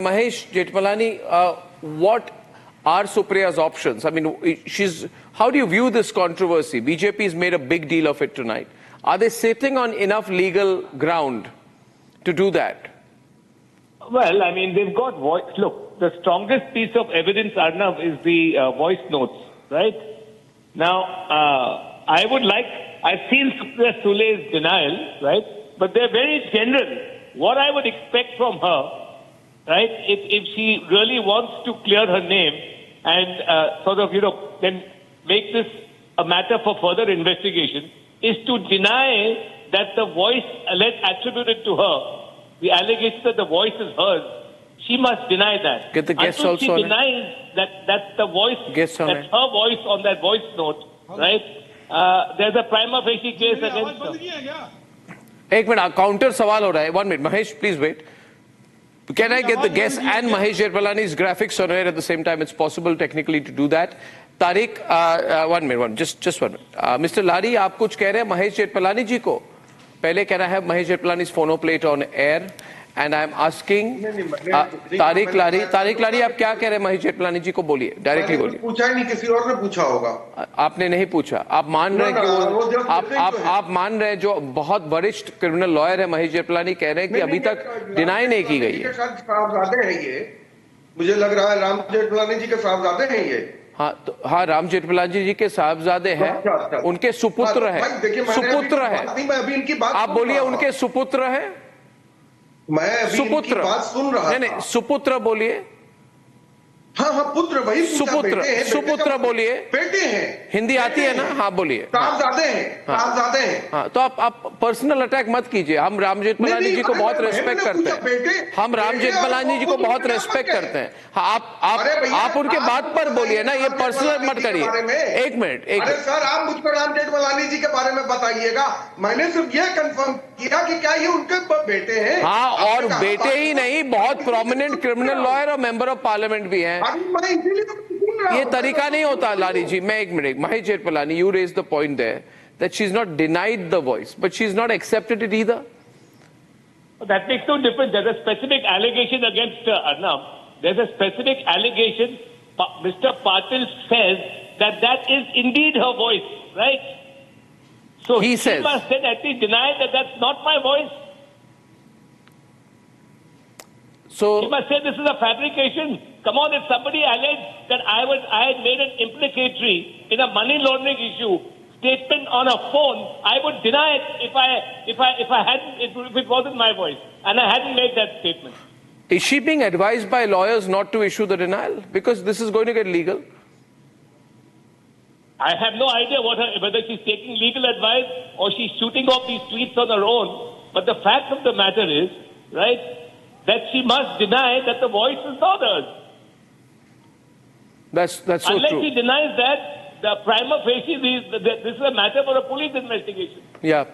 Mahesh Jethmalani, what are Supriya's options? I mean, how do you view this controversy? BJP has made a big deal of it tonight. Are they sitting on enough legal ground to do that? Well, I mean, they've got voice. Look, the strongest piece of evidence, Arnav, is the voice notes, right? Now, I've seen Supriya Sule's denial, right? But they're very general. What I would expect from her, right, if she really wants to clear her name and then make this a matter for further investigation, is to deny that the voice attributed to her, the allegation that the voice is hers, she must deny that. Get the guest Until also she denies that that's the voice, that's her voice on that voice note, right? There's a prima facie case against her. एक minute counter सवाल हो रहा है 1 minute Mahesh please wait can I get the guest and Mahesh Jethmalani's graphics on air at the same time? It's possible technically to do that. Tariq, 1 minute, just 1 minute. Mr. Lari, आप कुछ कह रहे हैं महेश जेठमलानी जी को? पहले कह रहा है Mahesh जेठमलानी's phonoplate on air and I'm asking Tariq लारी आप क्या कह रहे हैं महेश जेठमलानी जी को? बोलिए, डायरेक्टली बोलिए। पूछा ही नहीं, किसी और ने पूछा होगा। आपने नहीं पूछा। आप मान रहे हैं कि आप मान रहे हैं जो बहुत वरिष्ठ क्रिमिनल लॉयर है महेश जेठमलानी कह रहे हैं कि अभी तक डिनाई नहीं की गई है। साहबजादे हैं ये, मुझे लग रहा है राम जेठमलानी जी के साहबजादे हैं ये। हाँ, राम जेठमलानी जी के साहबजादे हैं, उनके सुपुत्र है, अभी इनकी बात आप बोलिए उनके सुपुत्र है। मैं अभी सुपुत्र बात सुन रहा था। नहीं, सुपुत्र बोलिए। हाँ, पुत्र वही सुपुत्र बोलिए। बेटे हैं। हिंदी आती है ना? हाँ बोलिए। साहबजादे हैं। हाँ, तो आप पर्सनल अटैक मत कीजिए। हम राम जेठमलानी जी को बहुत रेस्पेक्ट करते हैं। हम राम जेठमलानी जी को बहुत रेस्पेक्ट करते हैं। हाँ, आप उनके बात पर बोलिए ना, ये पर्सनल मत करिए। एक मिनट। सर, आप मुझको राम जेठमलानी जी के बारे में बताइएगा। मैंने सिर्फ यह कंफर्म किया कि क्या ये उनके बेटे हैं। हाँ, और बेटे ही नहीं, बहुत प्रोमिनेंट क्रिमिनल लॉयर और मेंबर ऑफ पार्लियामेंट भी हैं। ये तरीका नहीं होता लारी जी। मैं एक minute, Mahesh Jethmalani, you raised the point there that she's not denied the voice, but she's not accepted it either. That makes no difference. There's a specific allegation against Arnav. There's a specific allegation. Mr. Patil says that is indeed her voice, right? So he says, must then at least deny that that's not my voice. So he must say this is a fabrication. Come on, if somebody alleged that I had made an implicatory in a money laundering issue statement on a phone, I would deny it if it wasn't my voice and I hadn't made that statement. Is she being advised by lawyers not to issue the denial because this is going to get legal? I have no idea whether she's taking legal advice or she's shooting off these tweets on her own. But the fact of the matter is, right, that she must deny that the voice is not hers. That's so Unless true. Unless she denies that, the prima facie, this is a matter for a police investigation. Yeah.